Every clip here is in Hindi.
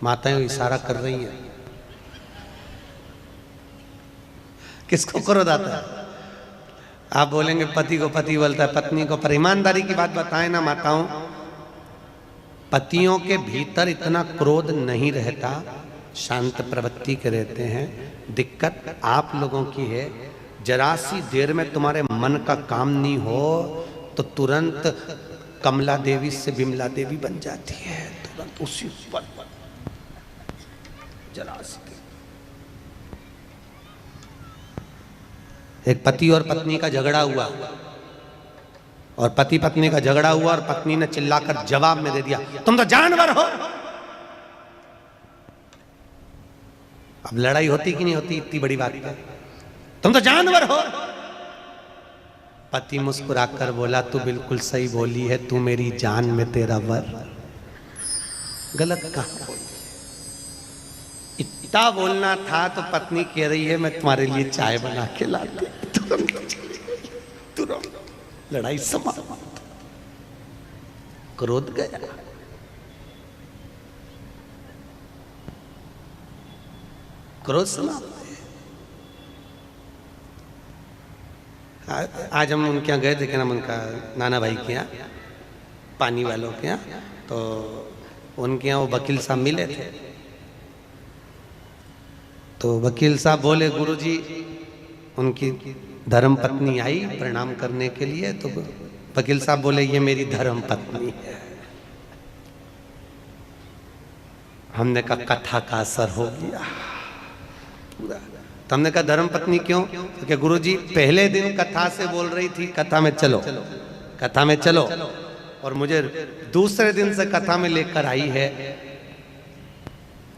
माताएं इशारा कर रही हैं। किसको क्रोध आता है? आप बोलेंगे पति को पति बोलता है, पत्नी को, पर ईमानदारी की बात बताएं ना माताओं, पतियों के भीतर इतना क्रोध नहीं रहता, शांत प्रवृत्ति के रहते हैं। दिक्कत आप लोगों की है, जरा सी देर में तुम्हारे मन का काम नहीं हो तो तुरंत कमला देवी से बिमला देवी बन जाती है, तुरंत उसी पर जरा सी। एक पति और पत्नी का झगड़ा हुआ और पति पत्नी का झगड़ा हुआ और पत्नी ने चिल्लाकर जवाब में दे दिया, तुम तो जानवर हो। अब लड़ाई होती कि नहीं होती इतनी बड़ी बात है, तुम तो जानवर हो। पति मुस्कुराकर बोला, तू बिल्कुल सही बोली है, तू मेरी जान में तेरा वर। गलत कहां बोली? इतना बोलना था तो पत्नी कह रही है, मैं तुम्हारे लिए चाय बना के लाती। तुरंत लड़ाई समाप्त, क्रोध गया। क्रोध समाप्त। आज हम उनके यहाँ गए थे, क्या नाम उनका, नाना भाई के यहाँ, पानी वालों के यहाँ, तो उनके यहाँ वो वकील साहब मिले थे। तो वकील साहब बोले, गुरुजी उनकी धर्म पत्नी आई प्रणाम करने के लिए। तो वकील साहब बोले, ये मेरी धर्म पत्नी है। हमने कहा कथा का असर हो गया पूरा। तो हमने कहा धर्म पत्नी क्यों? क्योंकि गुरुजी पहले दिन कथा से बोल रही थी, कथा में चलो, कथा में चलो, और मुझे दूसरे दिन से कथा में लेकर आई है।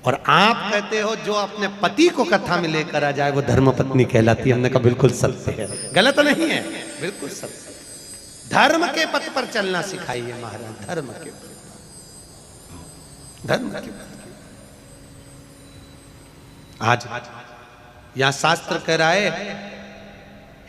और आप कहते हो जो अपने पति को कथा में लेकर आ जाए वो धर्म पत्नी कहलाती है। हमने कहा बिल्कुल सत्य है, गलत नहीं है, बिल्कुल सत्य। धर्म के पथ पर चलना सिखाइए महाराज, धर्म के पथ, धर्म के पथ। आज यहां शास्त्र कह रहा है,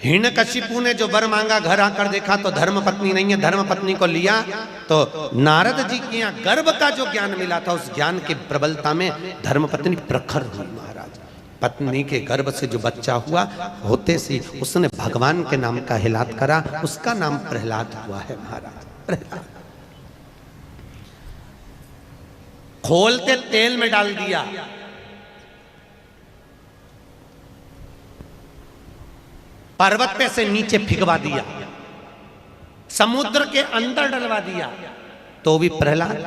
हिरण्यकशिपु ने जो वर मांगा घर आकर देखा तो धर्म पत्नी नहीं है। धर्म पत्नी को लिया तो नारद जी के यहाँ गर्भ का जो ज्ञान मिला था, उस ज्ञान की प्रबलता में धर्म पत्नी प्रखर हुई महाराज। पत्नी के गर्भ से जो बच्चा हुआ, होते से उसने भगवान के नाम का हिलात करा, उसका नाम प्रहलाद हुआ है महाराज। प्रहलाद खोलते तेल में डाल दिया, पर्वत पे से नीचे फिकवा दिया, समुद्र के अंदर डलवा दिया, तो भी प्रहलाद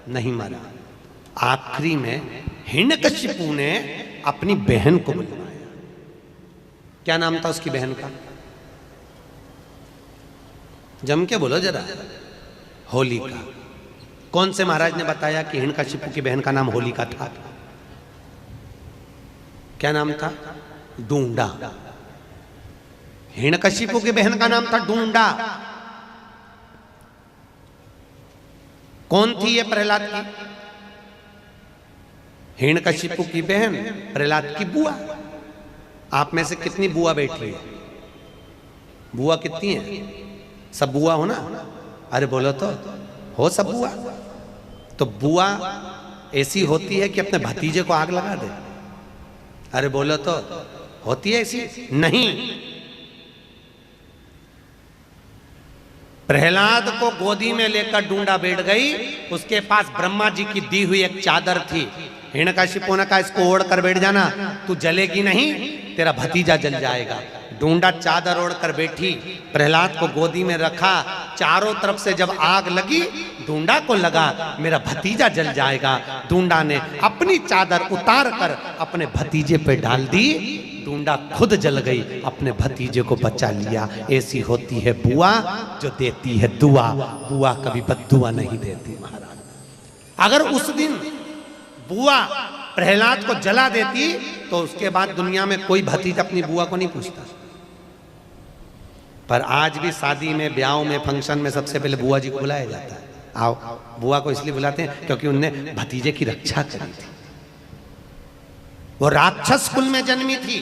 नहीं मरा। आखिरी में हिरण्यकशिपु ने अपनी बहन को बुलवाया। क्या नाम था उसकी बहन का? जम के बोलो जरा। होलिका। कौन से महाराज ने बताया कि हिरण्यकशिपु की बहन का नाम होलिका था? क्या नाम था? डूंडा। हिरण्यकशिपु की बहन का नाम था डूंडा। कौन थी ये? प्रहलाद की। हिरण्यकशिपु की बहन प्रहलाद की बुआ। आप में से कितनी बुआ बैठी है? बुआ कितनी है? सब बुआ हो ना? अरे बोलो तो, हो सब बुआ? तो बुआ ऐसी होती है कि अपने भतीजे को आग लगा दे? अरे बोलो तो, होती है ऐसी? नहीं। प्रहलाद को गोदी में लेकर डूंडा बैठ गई, उसके पास ब्रह्मा जी की दी हुई एक चादर थी। हिरण्यकशिपु ने कहा इसको ओढ़ कर बैठ जाना, तू जलेगी नहीं, तेरा भतीजा जल जाएगा। डूंडा चादर ओढ़ कर बैठी, प्रहलाद को गोदी में रखा। चारों तरफ से जब आग लगी, डूंडा को लगा मेरा भतीजा जल जाएगा। डूंडा ने अपनी चादर उतार कर अपने भतीजे पे डाल दी, डूंडा खुद जल गई, अपने भतीजे को बचा लिया। ऐसी होती है बुआ जो देती है दुआ। बुआ कभी बद्दुआ नहीं देती महाराज। अगर उस दिन बुआ प्रहलाद को जला देती तो उसके बाद दुनिया में कोई भतीजा अपनी बुआ को नहीं पूछता। पर आज भी शादी में, ब्याह में, फंक्शन में सबसे पहले बुआ जी को बुलाया जाता है। आओ। बुआ को इसलिए बुलाते हैं क्योंकि उनने भतीजे की रक्षा करी थी। वो राक्षस कुल में जन्मी थी,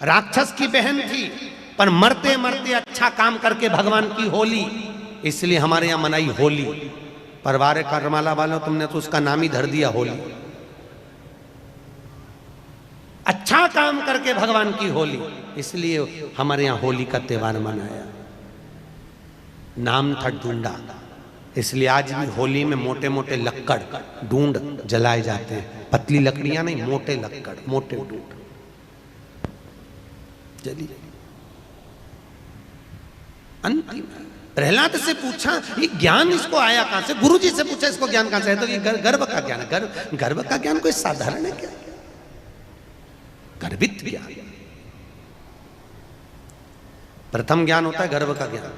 राक्षस की बहन थी, पर मरते मरते अच्छा काम करके भगवान की होली, इसलिए हमारे यहाँ मनाई होली। परवारे करमाला वालों, तुमने तो उसका नाम ही धर दिया होली। अच्छा काम करके भगवान की होली, इसलिए हमारे यहाँ होली का त्योहार मनाया। नाम था ढूंढा, इसलिए आज भी होली में मोटे मोटे लक्कड़ ढूंढ जलाए जाते हैं। पतली लकड़ियां नहीं, मोटे लक्कड़, मोटे ढूंढ जलिए। अंतिम प्रहलाद से पूछा ये ज्ञान इसको आया कहां से? गुरु जी से पूछा इसको ज्ञान कहां से है? तो ये गर्भ का ज्ञान है। गर्भ का ज्ञान कोई साधारण है क्या? गर्भित ज्ञान। प्रथम ज्ञान होता है गर्भ का ज्ञान।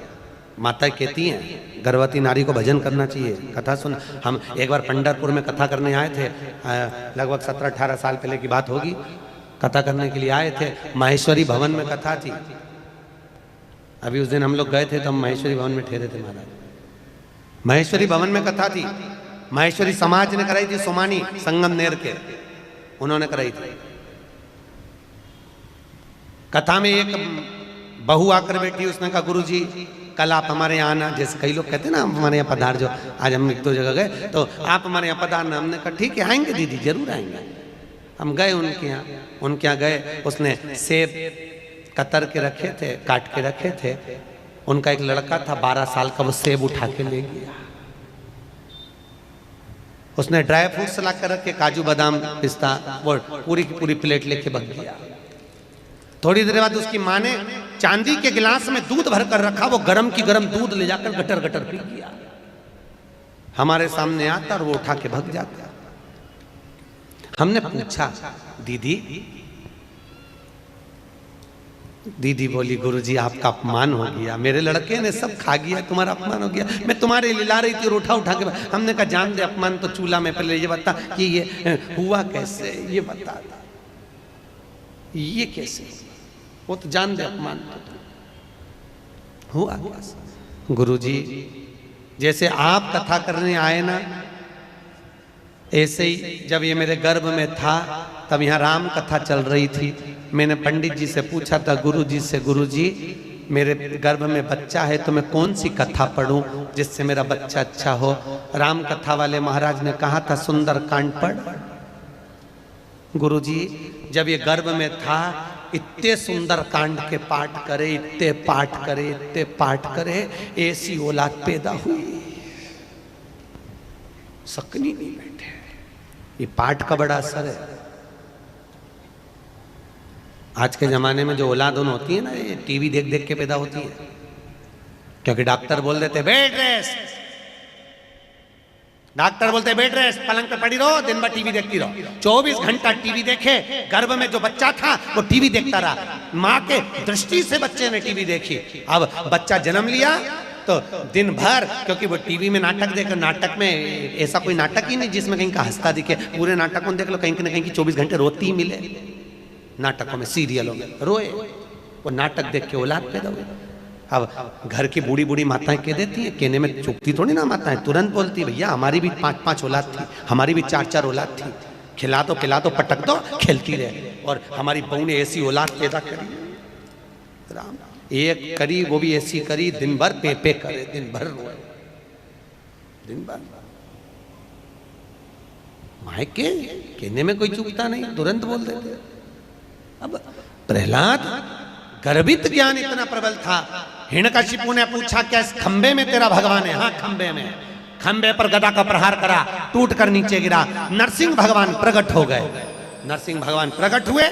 माता कहती हैं गर्भवती नारी को भजन करना चाहिए। कथा सुन, हम एक बार पंढरपुर में कथा करने आए थे, लगभग 17-18 साल पहले की बात होगी। कथा करने के लिए आए थे, माहेश्वरी भवन में कथा थी। अभी उस दिन हम लोग गए थे तो हम माहेश्वरी भवन में ठहरे थे महाराज। माहेश्वरी भवन में कथा थी, माहेश्वरी समाज ने कराई थी, सोमानी संगमनेर के, उन्होंने कराई थी। कथा में एक बहू आकर बैठी, उसने कहा गुरु जी कल आप हमारे यहाँ आना। जैसे कई लोग कहते हैं ना हमारे यहाँ पधार, जो आज हम एक दो जगह गए तो आप हमारे यहाँ पधारना। हमने कहा ठीक है आएंगे दीदी, जरूर आएंगे। हम गए उनके यहाँ गए। उसने सेब कतर के रखे थे, काट के रखे थे। उनका एक लड़का था 12 साल का, वो सेब उठा के ले गया। उसने ड्राई फ्रूट्स ला कर रखे, काजू बादाम पिस्ता, वो पूरी की पूरी प्लेट लेके भाग गया। थोड़ी देर बाद उसकी माँ ने चांदी के गिलास में दूध भर कर रखा, वो गरम की गरम दूध ले जाकर गटर गटर पी गया। हमारे सामने आता और वो उठा के भाग जाता। हमने पूछा दीदी बोली गुरुजी आपका अपमान हो गया, मेरे लड़के ने सब खा गया, तुम्हारा अपमान हो गया। मैं तुम्हारे लिए ला रही थी और उठा के। हमने कहा जान दे अपमान तो चूल्हा में, पहले ये बता कि ये हुआ कैसे, ये बता ये कैसे? वो तो जान दे अपमान तो हुआ। गुरुजी जैसे आप कथा करने आए ना, ऐसे ही जब ये मेरे गर्भ में था तब यहाँ राम कथा चल रही थी। मैंने पंडित जी से पूछा था गुरुजी से, गुरुजी मेरे गर्भ में बच्चा है तो मैं कौन सी कथा पढ़ूं जिससे मेरा बच्चा अच्छा हो? राम कथा वाले महाराज ने कहा था सुंदर कांड पढ़। गुरुजी जब ये गर्भ में था इतने सुंदर कांड के पाठ करे, इतने पाठ करे, ऐसी औलाद पैदा हुई, सकनी नहीं बैठे। ये पाठ का बड़ा असर है। आज के जमाने में जो औलाद होती है ना, ये टीवी देख देख के पैदा होती है, क्योंकि डॉक्टर बोल देते बेड रेस्ट, डॉक्टर बोलते बेड रेस्ट, पलंग पे पड़ी रहो, दिन भर टीवी देखती रहो। 24 घंटा टीवी देखे, गर्भ में जो बच्चा था वो टीवी देखता रहा। माँ के दृष्टि से बच्चे ने टीवी देखी। अब बच्चा जन्म लिया तो दिन भर, क्योंकि वो टीवी में नाटक देख, नाटक में ऐसा कोई नाटक ही नहीं जिसमें कहीं का हंसता दिखे। पूरे नाटक में देख लो, कहीं ना कहीं की 24 घंटे रोती ही मिले। नाटकों में, सीरियलों में रोए, वो नाटक देख के औलाद पैदा हुई। अब घर की बूढ़ी बूढ़ी माताएं कह देती हैं, कहने में चुपती थोड़ी ना माताएं, तुरंत बोलती भैया हमारी भी 5-5 औलाद थी, हमारी भी 4-4 औलाद थी, खिला दो पिला दो पटक दो, खेलती रहे। और हमारी बहू ने ऐसी औलाद पैदा करी, राम एक करी, वो भी ऐसी करी, दिन भर पे करे, दिन भर रोए, दिन भर। मायके कहने में कोई चुपता नहीं, तुरंत बोल देते। अब प्रहलाद गर्भित ज्ञान इतना प्रबल था। हिरण्यकशिपु ने पूछा क्या इस खंबे में तेरा भगवान है? हाँ खंबे में। खंबे पर गदा का प्रहार करा, टूट कर नीचे गिरा। नरसिंह भगवान प्रकट हो गए। नरसिंह भगवान प्रकट हुए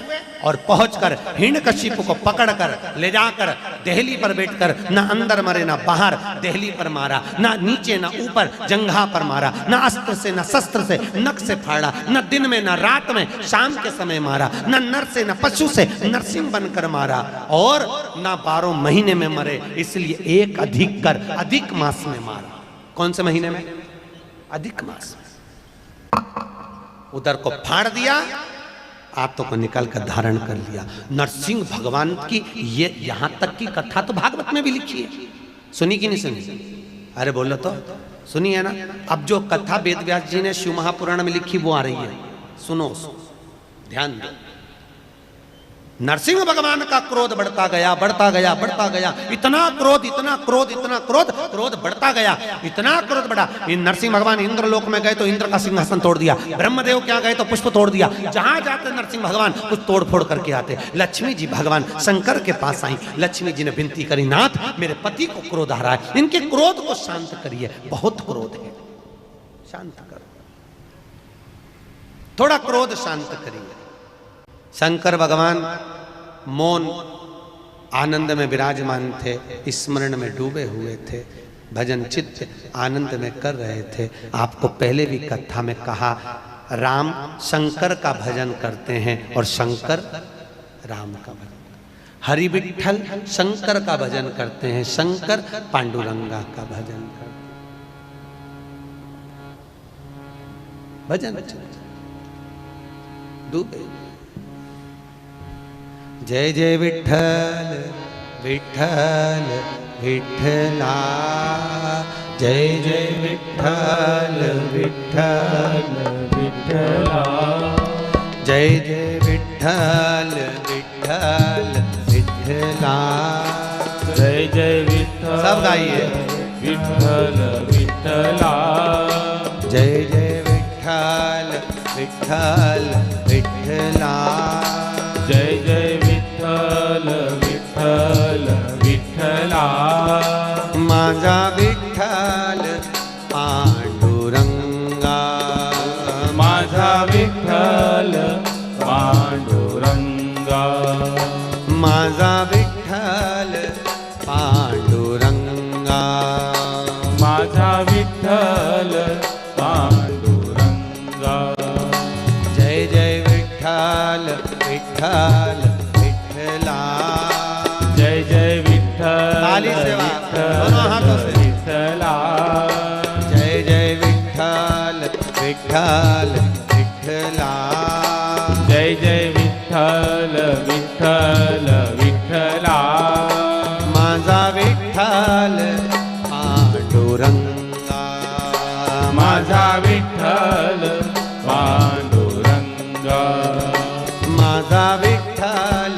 और पहुंचकर हिरण्यकशिपु को पकड़कर ले जाकर देहली पर बैठकर ना अंदर मरे ना बाहर, देहली पर मारा, ना नीचे ना ऊपर, जंघा पर मारा, ना अस्त्र से ना शस्त्र से, नख से फाड़ा, न दिन में ना रात में, शाम के समय मारा, ना नर से ना पशु से, नरसिंह बनकर मारा। और ना 12 महीने में मरे, इसलिए एक अधिक कर अधिक मास में मारा। कौन से महीने में? अधिक मास में। उधर को फाड़ दिया, आंतों को निकाल कर धारण कर लिया। नरसिंह भगवान की ये यहां तक की कथा तो भागवत में भी लिखी है, सुनी कि नहीं सुनी? अरे बोलो तो, सुनी है ना? अब जो कथा वेद व्यास जी ने शिव महापुराण में लिखी वो आ रही है, सुनो, ध्यान दो। नरसिंह भगवान का क्रोध बढ़ता गया, बढ़ता गया, बढ़ता गया, इतना क्रोध, इतना क्रोध, इतना क्रोध, क्रोध बढ़ता गया, इतना क्रोध बढ़ा। इन नरसिंह भगवान इंद्रलोक में गए तो इंद्र का सिंहासन तोड़ दिया, ब्रह्मदेव क्या गए तो पुष्प तोड़ दिया, जहां जाते नरसिंह भगवान कुछ तोड़ फोड़ करके आते। लक्ष्मी जी भगवान शंकर के पास आई, लक्ष्मी जी ने विनती करी, नाथ मेरे पति को क्रोध आ रहा है, इनके क्रोध को शांत करिए, बहुत क्रोध है, शांत करो, थोड़ा क्रोध शांत करिए। शंकर भगवान मौन आनंद में विराजमान थे, स्मरण में डूबे हुए थे, भजन चित्त आनंद में कर रहे थे। आपको पहले भी कथा में कहा, राम शंकर का भजन करते हैं और शंकर राम का भजन, हरि विठ्ठल शंकर का भजन करते हैं, शंकर पांडुरंगा का भजन करते भजन डूबे। जय जय विठ्ठल विठ्ठल विठ्ठला, जय जय विठ्ठल विठ्ठल विठ्ठला, जय जय विठ्ठल विठ्ठल विठ्ठला, जय जय विठ्ठल, सब गाइए, विठ्ठल विठ्ठला, जय जय विठ्ठल विठ्ठल विठ्ठला, जय जय विठ्ठल विठ्ठल विठ्ठला, माझा विठ्ठल पांडुरंगा, माझा विठ्ठल पांडुरंगा, माझा विठ्ठल पांडुरंगा, माझा विठ्ठल पांडुरंगा, जय जय विठ्ठल विठ्ठल विठ्ठला, जय जय विठ्ठल, ताली से दोनों हाथों से, विठ्ठला, जय जय विठ्ठल विठ्ठल विठ्ठला, जय जय विठ्ठल विठ्ठल विठ्ठला, माझा विठ्ठल पांडुरंगा, माझा विठ्ठल पांडुरंगा, माझा विठ्ठल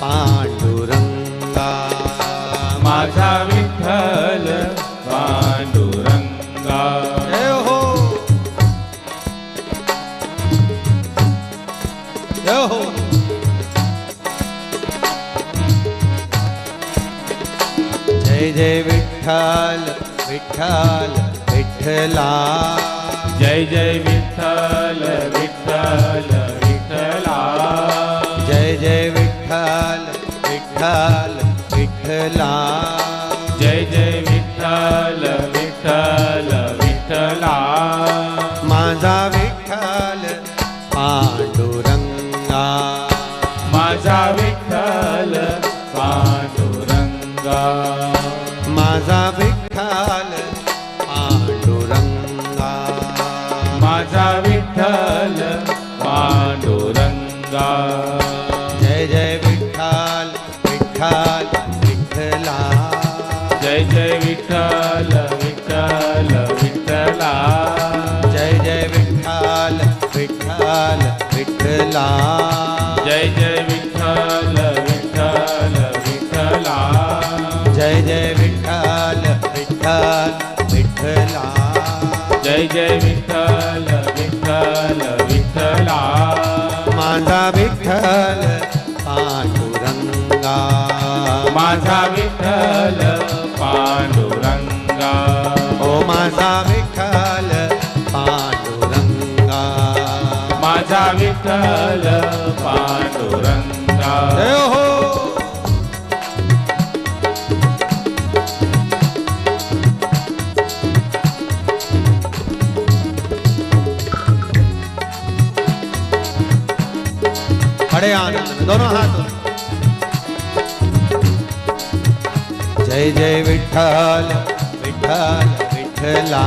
पांडुरंगा, माझा विठ्ठल पांडुरंगा, जय हो, जय हो। जय जय विठ्ठल विठ्ठल विठ्ठला, जय जय विठ्ठल विठ्ठल विठ्ठला, जय जय विठ्ठल विठ्ठल विठ्ठला, जय जय विठ्ठल विठ्ठल विठ्ठला, माझा विठ्ठल पांडुरंगा, माझा विठ्ठल पांडुरंगा, माझा विठ्ठल पांडुरंगा, माझा विठ्ठल पांडुरंगा, जय जय विठ्ठल विठ्ठल विठ्ठला, जय जय विठ्ठल विठ्ठल विठ्ठला, जय जय विठ्ठल विठ्ठल विठ्ठला, जय जय विठ्ठल विठ्ठल विठ्ठला, जय जय विठ्ठल विठ्ठल विठ्ठला, जय जय विठ्ठल विठ्ठल विठ्ठला, माझा विठ्ठल पांडुरंगा, माझा विठ्ठल पांडुरंगा, ओ माझा विठ्ठल पांडुरंगा, माझा विठ्ठल पांडुरंगा, जय हो। बड़े आनंद दोनों हाथों, जय जय विठ्ठल विठ्ठल विठ्ठला,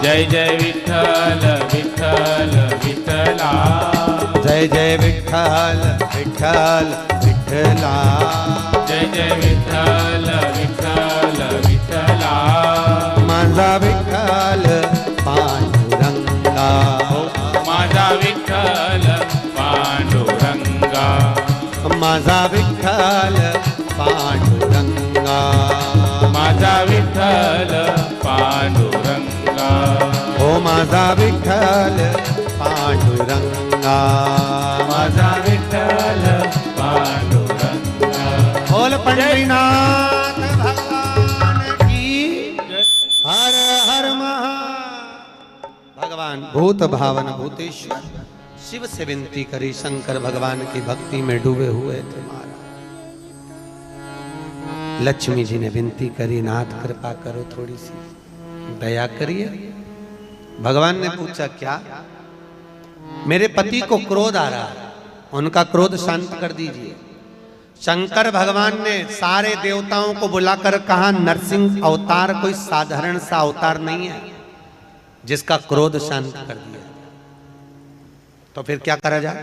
जय जय विठ्ठल विठ्ठल विठ्ठला, जय जय विठ्ठल विठ्ठल विठ्ठला, जय जय विठ्ठल विठ्ठल विठ्ठला, माझा विठ्ठल पांडुरंगा, माझा विठ्ठल पांडुरंगा, माझा विठ्ठल पांडुरंगा, माझा विठ्ठल पांडुरंगा, हो माझा विठ्ठल पांडुरंगा, माझा विठ्ठल पांडुरंगा। बोल पंढरीनाथ भगवान की हर हर महा। भगवान भूत भावन भूतेश्वर शिव से विनती करी, शंकर भगवान की भक्ति में डूबे हुए थे महाराज। लक्ष्मी जी ने विनती करी, नाथ कृपा करो, थोड़ी सी दया करिए। भगवान ने पूछा क्या? मेरे पति को क्रोध आ रहा है, उनका क्रोध शांत कर दीजिए। शंकर भगवान ने सारे देवताओं को बुलाकर कहा, नरसिंह अवतार कोई साधारण सा अवतार नहीं है जिसका क्रोध शांत कर दिया। तो फिर क्या करा जाए?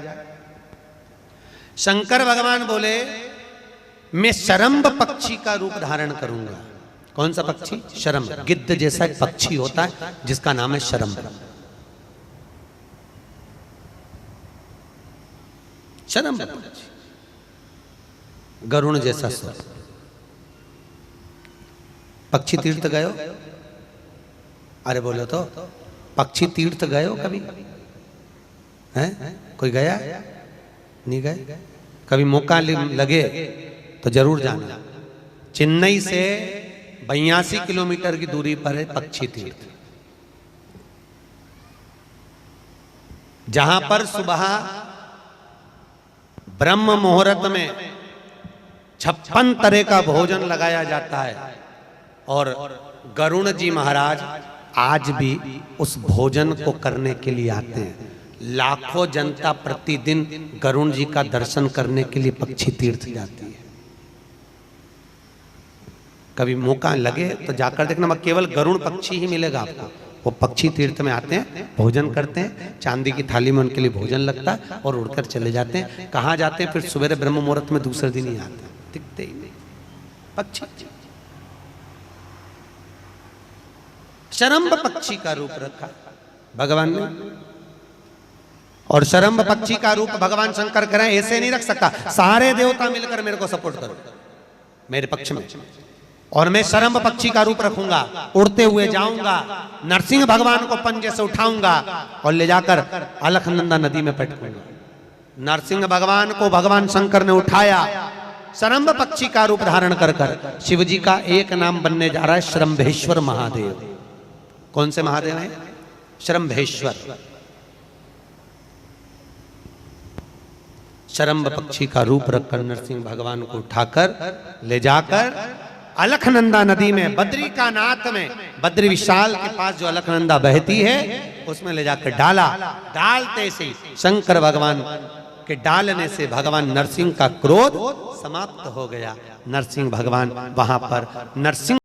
शंकर भगवान बोले, मैं शरम्भ पक्षी का रूप धारण करूंगा। कौन सा पक्षी? शरम्भ, गिद्ध जैसा एक पक्षी होता है जिसका नाम है शरम्भ। शरम्भ पक्षी, गरुण जैसा स्वर। पक्षी तीर्थ गए हो? अरे बोलो तो, पक्षी तीर्थ गए हो कभी? हैं? कोई गया? नहीं गए? कभी मौका लगे तो जरूर जाना। चेन्नई से 82 किलोमीटर की दूरी पर है पक्षी तीर्थ, जहां पर सुबह ब्रह्म मुहूर्त में 56 तरह का भोजन लगाया जाता है। और गरुण जी महाराज आज भी उस भोजन को करने के लिए आते हैं। लाखों जनता प्रतिदिन गरुण जी का दर्शन करने के लिए पक्षी तीर्थ जाती है। कभी मौका लगे तो जाकर देखना, केवल गरुण पक्षी ही मिलेगा आपको। वो पक्षी तीर्थ में आते हैं, भोजन करते हैं, चांदी की थाली में उनके लिए भोजन लगता है और उड़कर चले जाते हैं। कहाँ जाते हैं? फिर सवेरे ब्रह्म मुहूर्त में दूसरे दिन ही आते हैं, दिखते ही नहीं पक्षी। शरम्भ पक्षी का रूप रखा भगवान ने। और शरम्भ पक्षी का रूप भगवान शंकर करें, ऐसे नहीं रख सकता। सारे देवता मिलकर मेरे को सपोर्ट करो, मेरे पक्ष में। और मैं शरम्भ पक्षी का रूप रखूंगा, उड़ते हुए जाऊंगा, नरसिंह भगवान को पंजे से उठाऊंगा और ले जाकर अलखनंदा नदी में पटकूंगा। नरसिंह भगवान को भगवान शंकर ने उठाया, शरम्भ पक्षी का रूप धारण कर कर शिव जी का एक नाम बनने जा रहा है, शरम्भेश्वर महादेव। कौन से महादेव हैं? शरम्भेश्वर। शरम्भ पक्षी का रूप रखकर नरसिंह भगवान को उठाकर ले जाकर अलखनंदा नदी में, बद्री का नाथ में, बद्री विशाल के पास जो अलखनंदा बहती है उसमें ले जाकर डाला। डालते से शंकर भगवान के डालने से भगवान नरसिंह का क्रोध समाप्त हो गया। नरसिंह भगवान वहां पर नरसिंह